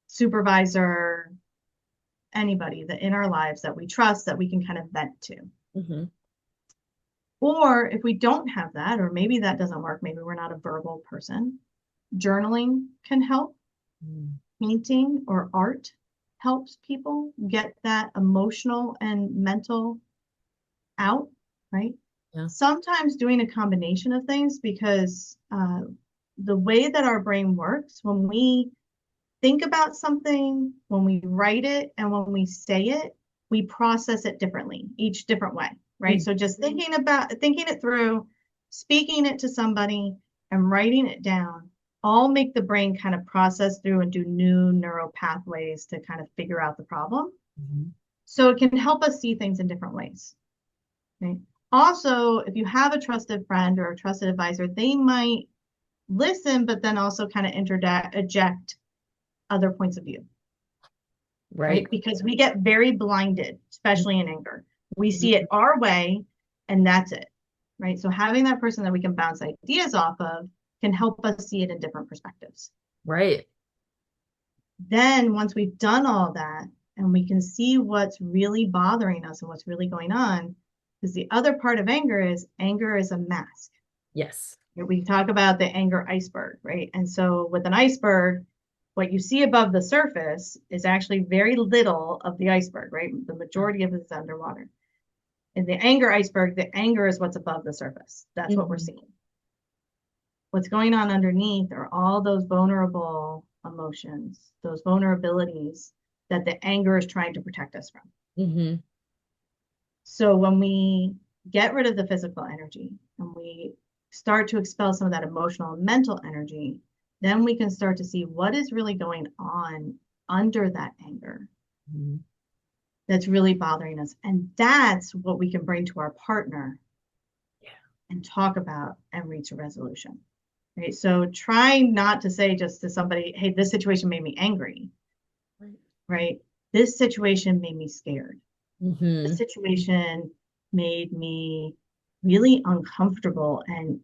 B: supervisor, anybody that in our lives that we trust that we can kind of vent to.
A: Hmm.
B: Or if we don't have that, or maybe that doesn't work, maybe we're not a verbal person, journaling can help. Painting or art helps people get that emotional and mental out, right?
A: Yeah.
B: sometimes doing a combination of things because the way that our brain works, when we think about something, when we write it, and when we say it, we process it differently, each different way, right?
A: Mm.
B: So just thinking it through, speaking it to somebody, and writing it down all make the brain kind of process through and do new neural pathways to kind of figure out the problem.
A: Mhm.
B: So it can help us see things in different ways, right? Also, if you have a trusted friend or a trusted advisor, they might listen, but then also kind of eject other points of view,
A: Right.
B: right? Because we get very blinded, especially in anger. We see it
A: Mhm.
B: our way and that's it, right? So having that person that we can bounce ideas off of can help us see it in different perspectives.
A: Right.
B: Then once we've done all that and we can see what's really bothering us and what's really going on, because the other part of anger is a mask.
A: Yes.
B: We talk about the anger iceberg, right? And so with an iceberg, what you see above the surface is actually very little of the iceberg, right? The majority of it is underwater. In the anger iceberg, the anger is what's above the surface. That's what we're
A: Mhm.
B: seeing. What's going on underneath are all those vulnerable emotions, those vulnerabilities that the anger is trying to protect us from.
A: Mhm.
B: So when we get rid of the physical energy and we start to expel some of that emotional and mental energy, then we can start to see what is really going on under that anger
A: Mhm.
B: that's really bothering us. And that's what we can bring to our partner
A: Yeah.
B: and talk about and reach a resolution. Right. So try not to say just to somebody, hey, this situation made me angry.
A: Right.
B: Right. This situation made me scared. This
A: Mhm.
B: situation made me really uncomfortable and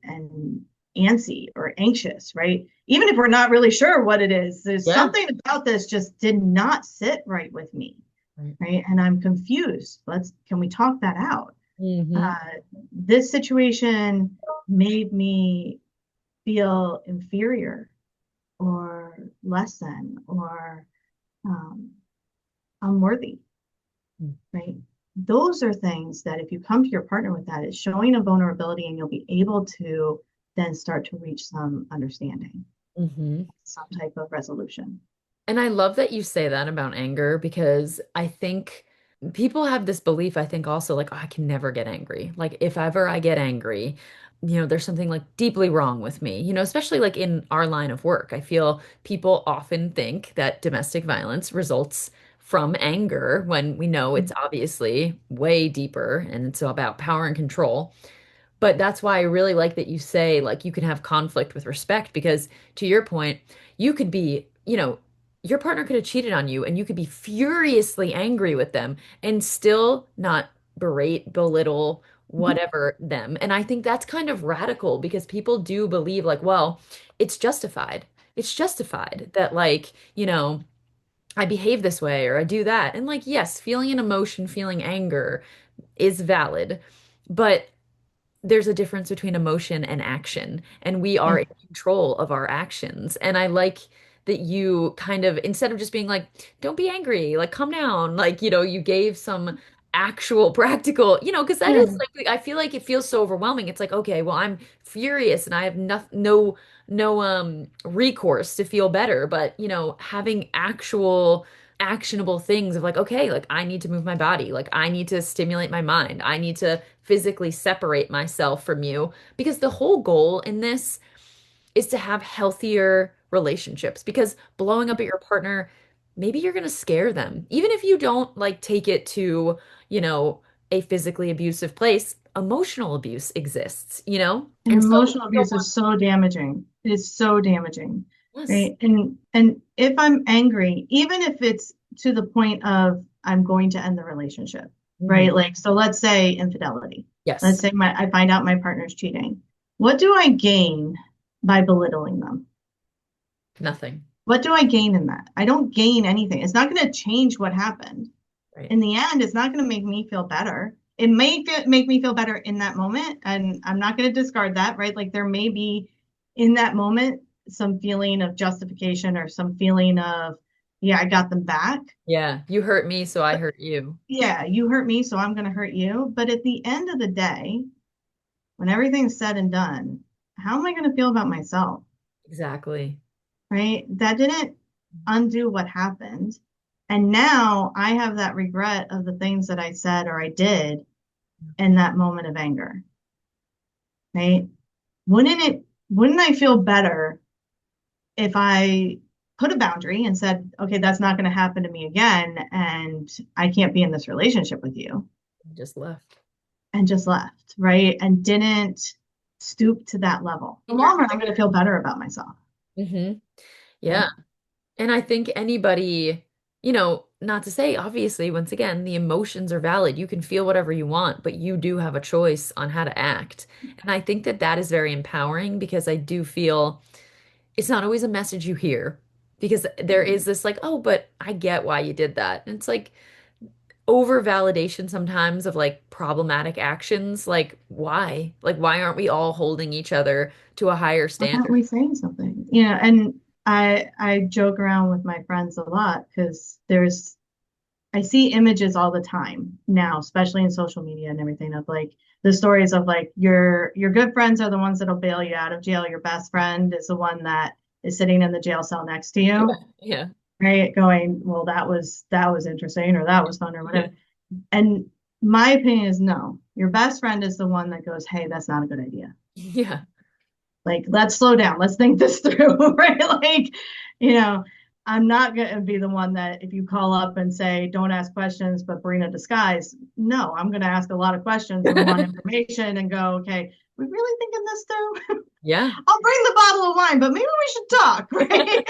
B: antsy or anxious, right? Even if we're not really sure what it is, there's
A: Yeah.
B: something about this just did not sit right with me,
A: Right.
B: right? And I'm confused. Can we talk that out?
A: Mhm.
B: Uh, this situation made me feel inferior or less than or um, unworthy, right? Those are things that if you come to your partner with that, it's showing a vulnerability and you'll be able to then start to reach some understanding,
A: Mhm.
B: some type of resolution.
A: And I love that you say that about anger because I think people have this belief, I think also like, oh, I can never get angry. Like if ever I get angry, there's something like deeply wrong with me, especially like in our line of work. I feel people often think that domestic violence results from anger when we know it's obviously way deeper and it's about power and control. But that's why I really like that you say, like, you can have conflict with respect because, to your point, you could be, your partner could have cheated on you and you could be furiously angry with them and still not berate, belittle, whatever them. And I think that's kind of radical because people do believe, like, well, it's justified. It's justified that, like, I behave this way or I do that. And, like, yes, feeling an emotion, feeling anger is valid. But there's a difference between emotion and action, and we are
B: Yeah.
A: in control of our actions. And I like that you kind of, instead of just being like, don't be angry, like, calm down, like, you gave some actual practical, because that is
B: Yeah.
A: like, I feel like it feels so overwhelming. It's like, okay, well, I'm furious and I have no recourse to feel better, but having actual actionable things of like, okay, like I need to move my body, like I need to stimulate my mind, I need to physically separate myself from you because the whole goal in this is to have healthier relationships because blowing up at your partner, maybe you're going to scare them. Even if you don't like take it to, you know, a physically abusive place, emotional abuse exists,
B: And
A: And so
B: emotional
A: you don't
B: abuse
A: want
B: is so damaging. It is so damaging,
A: yes.
B: right? And if I'm angry, even if it's to the point of I'm going to end the relationship,
A: Mhm.
B: right? Like, so let's say infidelity. Let's
A: Yes.
B: say I find out my partner's cheating. What do I gain by belittling them?
A: Nothing.
B: What do I gain in that? I don't gain anything. It's not going to change what happened.
A: Right.
B: In the end, it's not going to make me feel better. It may make me feel better in that moment, and I'm not going to discard that, right? Like there may be in that moment some feeling of justification or some feeling of, yeah, I got them back.
A: Yeah. You hurt me, so I
B: But
A: hurt you.
B: yeah, you hurt me, so I'm going to hurt you. But at the end of the day, when everything's said and done, how am I going to feel about myself?
A: Exactly.
B: Right? That didn't undo what happened. And now I have that regret of the things that I said or I did in that moment of anger. Right? Wouldn't I feel better if I put a boundary and said, okay, that's not going to happen to me again, and I can't be in this relationship with you,
A: Just left.
B: and just left, right? And didn't stoop to that level. In the long run, I'm going to feel better about myself,
A: Hmm. Yeah.
B: right?
A: And I think anybody, not to say, obviously, once again, the emotions are valid. You can feel whatever you want, but you do have a choice on how to act. And I think that that is very empowering because I do feel it's not always a message you hear because there is this like, oh, but I get why you did that. And it's like over validation sometimes of like problematic actions. Like, why? Like, why aren't we all holding each other to a higher
B: Why aren't
A: standard?
B: we saying something? And I joke around with my friends a lot because I see images all the time now, especially in social media and everything, of like the stories of like your good friends are the ones that'll bail you out of jail. Your best friend is the one that is sitting in the jail cell next to
A: Yeah.
B: you,
A: Yeah.
B: right? Going, well, that was interesting or that was fun or
A: Yeah.
B: whatever. And my opinion is no. Your best friend is the one that goes, hey, that's not a good idea.
A: Yeah.
B: Like, let's slow down. Let's think this through, right? Like, you know, I'm not going to be the one that if you call up and say, don't ask questions, but bring a disguise. No, I'm going to ask a lot of questions and want information and go, okay, we really thinking this through?
A: Yeah.
B: I'll bring the bottle of wine, but maybe we should talk, right? Maybe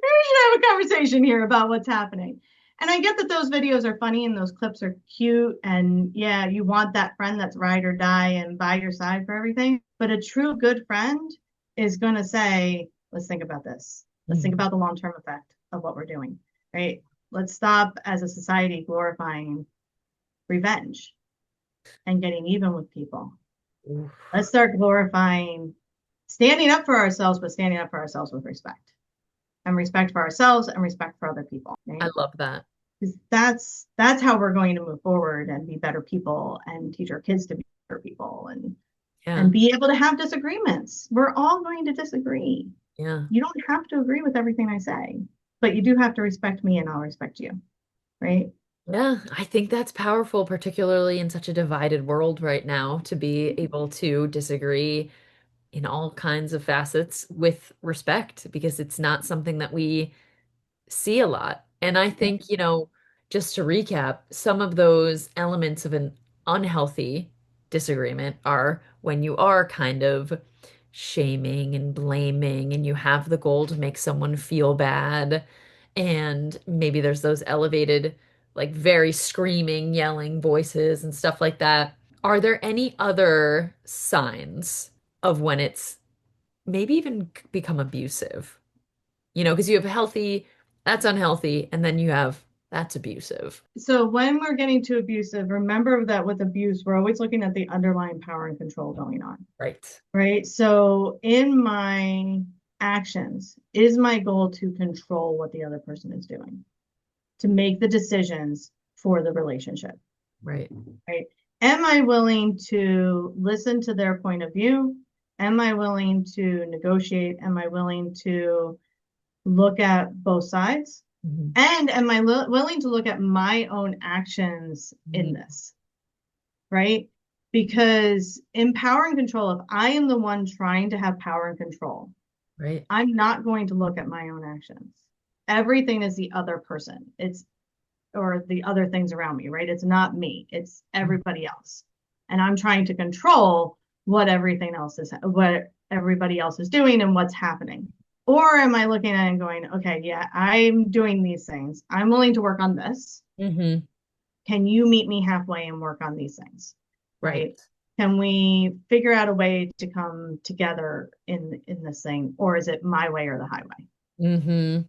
B: we should have a conversation here about what's happening. And I get that those videos are funny and those clips are cute. And yeah, you want that friend that's ride or die and by your side for everything. But a true good friend is going to say, let's think about this. Let's think
A: Mhm.
B: about the long term effect of what we're doing, right? Let's stop as a society glorifying revenge and getting even with people.
A: Oof.
B: Let's start glorifying standing up for ourselves, but standing up for ourselves with respect and respect for ourselves and respect for other people,
A: I
B: right?
A: love that.
B: Because that's how we're going to move forward and be better people and teach our kids to be better people and
A: Yeah.
B: be able to have disagreements. We're all going to disagree.
A: Yeah.
B: You don't have to agree with everything I say, but you do have to respect me and I'll respect you, right?
A: Yeah. I think that's powerful, particularly in such a divided world right now, to be able to disagree in all kinds of facets with respect, because it's not something that we see a lot. And I think, just to recap, some of those elements of an unhealthy disagreement are when you are kind of shaming and blaming, and you have the goal to make someone feel bad. And maybe there's those elevated, like very screaming, yelling voices and stuff like that. Are there any other signs of when it's maybe even become abusive? Because you have healthy, that's unhealthy, and then you have that's abusive.
B: So when we're getting too abusive, remember that with abuse, we're always looking at the underlying power and control going on,
A: Right.
B: right? So in my actions, is my goal to control what the other person is doing, to make the decisions for the relationship,
A: Right.
B: right? Am I willing to listen to their point of view? Am I willing to negotiate? Am I willing to look at both sides?
A: Mhm.
B: And am I willing to look at my own actions in
A: Mhm.
B: this, right? Because in power and control, if I am the one trying to have power and control,
A: Right.
B: I'm not going to look at my own actions. Everything is the other person. It's or the other things around me, right? It's not me, it's everybody else. And I'm trying to control what everybody else is doing and what's happening. Or am I looking at it and going, okay, yeah, I'm doing these things. I'm willing to work on this.
A: Hmm.
B: Can you meet me halfway and work on these things?
A: Right.
B: Right? Can we figure out a way to come together in this thing, or is it my way or the highway?
A: Hmm.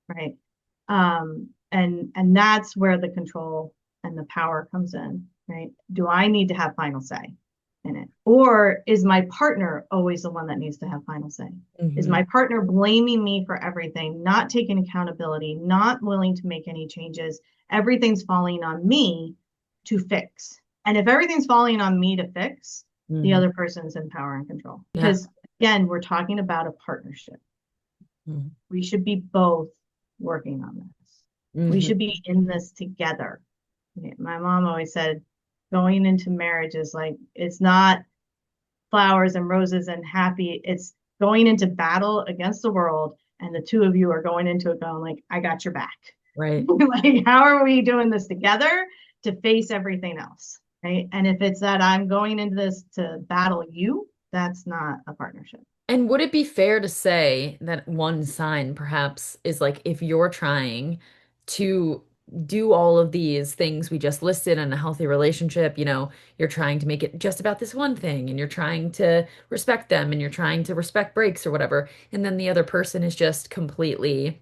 B: Right? And that's where the control and the power comes in, right? Do I need to have final say in it? Or is my partner always the one that needs to have final say? Is
A: Hmm.
B: my partner blaming me for everything, not taking accountability, not willing to make any changes? Everything's falling on me to fix. And if everything's falling on me to fix, the
A: Hmm.
B: other person's in power and control.
A: Yeah.
B: Because again, we're talking about a partnership.
A: Hmm.
B: We should be both working on this. We
A: Hmm.
B: should be in this together. My mom always said, going into marriage is like, it's not flowers and roses and happy. It's going into battle against the world, and the two of you are going into it going like, I got your back.
A: Right.
B: Like, how are we doing this together to face everything else? Right. And if it's that I'm going into this to battle you, that's not a partnership.
A: And would it be fair to say that one sign perhaps is like if you're trying to do all of these things we just listed in a healthy relationship, you're trying to make it just about this one thing and you're trying to respect them and you're trying to respect breaks or whatever, and then the other person is just completely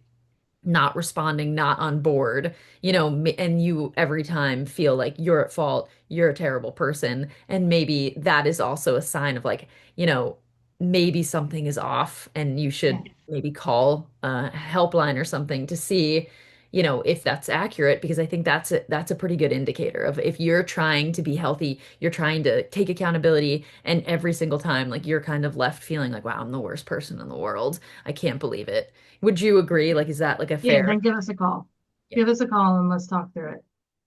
A: not responding, not on board, and you every time feel like you're at fault, you're a terrible person. And maybe that is also a sign of like, you know, maybe something is off and you
B: Yeah.
A: should maybe call a helpline or something to see, if that's accurate, because I think that's a pretty good indicator of if you're trying to be healthy, you're trying to take accountability, and every single time like you're kind of left feeling like, wow, I'm the worst person in the world. I can't believe it. Would you agree? Like, is that like a
B: Yeah,
A: fair?
B: then give us a call.
A: Yeah.
B: Give us a call and let's talk through it.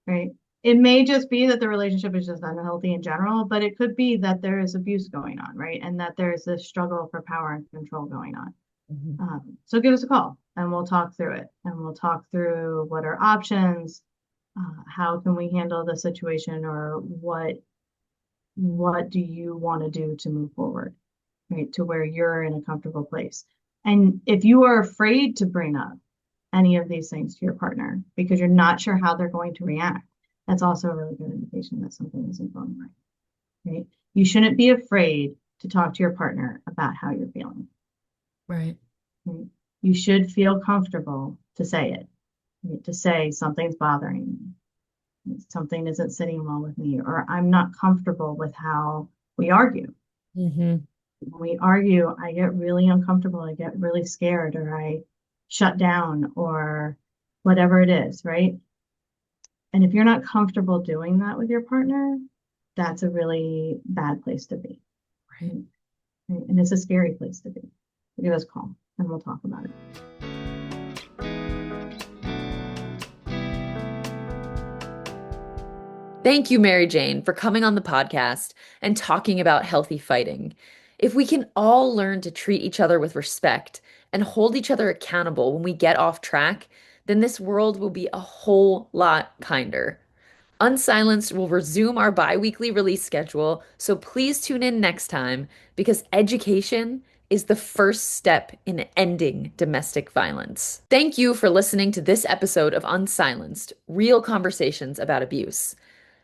B: Right. It may just be that the relationship is just unhealthy in general, but it could be that there is abuse going on, right? And that there's this struggle for power and control going on.
A: Mhm.
B: So give us a call and we'll talk through it. And we'll talk through what are options, how can we handle the situation, or what do you want to do to move forward, right? To where you're in a comfortable place. And if you are afraid to bring up any of these things to your partner because you're not sure how they're going to react, that's also a really good indication that something isn't going right, right? You shouldn't be afraid to talk to your partner about how you're feeling,
A: Right.
B: right? You should feel comfortable to say it, right? To say something's bothering me, something isn't sitting well with me, or I'm not comfortable with how we argue.
A: Hmm.
B: When we argue, I get really uncomfortable, I get really scared, or I shut down, or whatever it is, right? And if you're not comfortable doing that with your partner, that's a really bad place to be.
A: Right.
B: Right? And it's a scary place to be. Give us a call and we'll talk about it.
A: Thank you, Mary Jane, for coming on the podcast and talking about healthy fighting. If we can all learn to treat each other with respect and hold each other accountable when we get off track, then this world will be a whole lot kinder. Unsilenced will resume our bi-weekly release schedule, so please tune in next time because education is the first step in ending domestic violence. Thank you for listening to this episode of Unsilenced, Real Conversations About Abuse.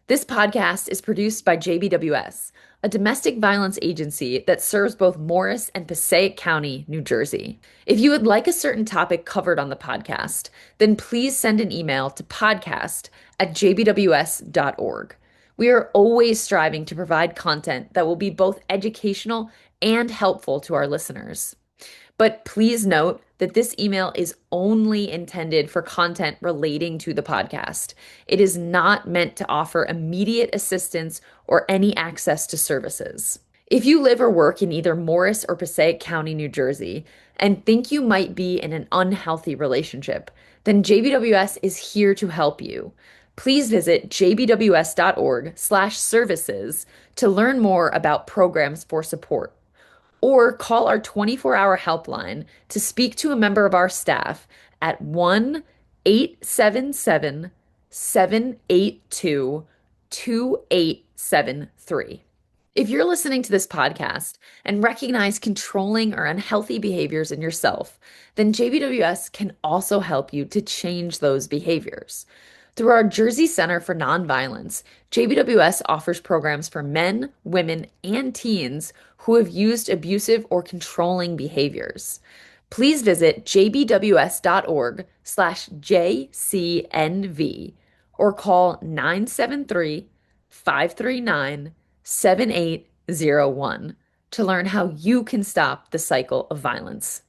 A: This podcast is produced by JBWS, a domestic violence agency that serves both Morris and Passaic County, New Jersey. If you would like a certain topic covered on the podcast, then please send an email to podcast@jbws.org. We are always striving to provide content that will be both educational and helpful to our listeners. But please note that this email is only intended for content relating to the podcast. It is not meant to offer immediate assistance or any access to services. If you live or work in either Morris or Passaic County, New Jersey, and think you might be in an unhealthy relationship, then JBWS is here to help you. Please visit jbws.org/services to learn more about programs for support, or call our 24-hour helpline to speak to a member of our staff at 1-877-782-2873. If you're listening to this podcast and recognize controlling or unhealthy behaviors in yourself, then JBWS can also help you to change those behaviors. Through our Jersey Center for Nonviolence, JBWS offers programs for men, women, and teens who have used abusive or controlling behaviors. Please visit jbws.org/JCNV or call 973-539-7801 to learn how you can stop the cycle of violence.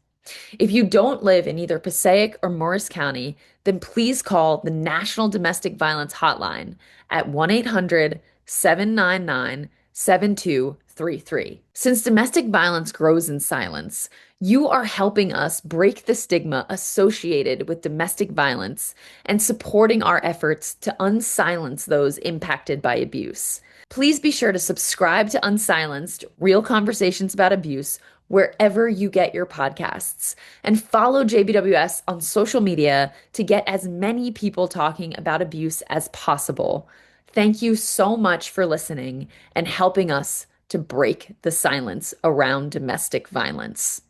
A: If you don't live in either Passaic or Morris County, then please call the National Domestic Violence Hotline at 1-800-799-7233. 833. Since domestic violence grows in silence, you are helping us break the stigma associated with domestic violence and supporting our efforts to unsilence those impacted by abuse. Please be sure to subscribe to Unsilenced Real Conversations About Abuse wherever you get your podcasts and follow JBWS on social media to get as many people talking about abuse as possible. Thank you so much for listening and helping us to break the silence around domestic violence.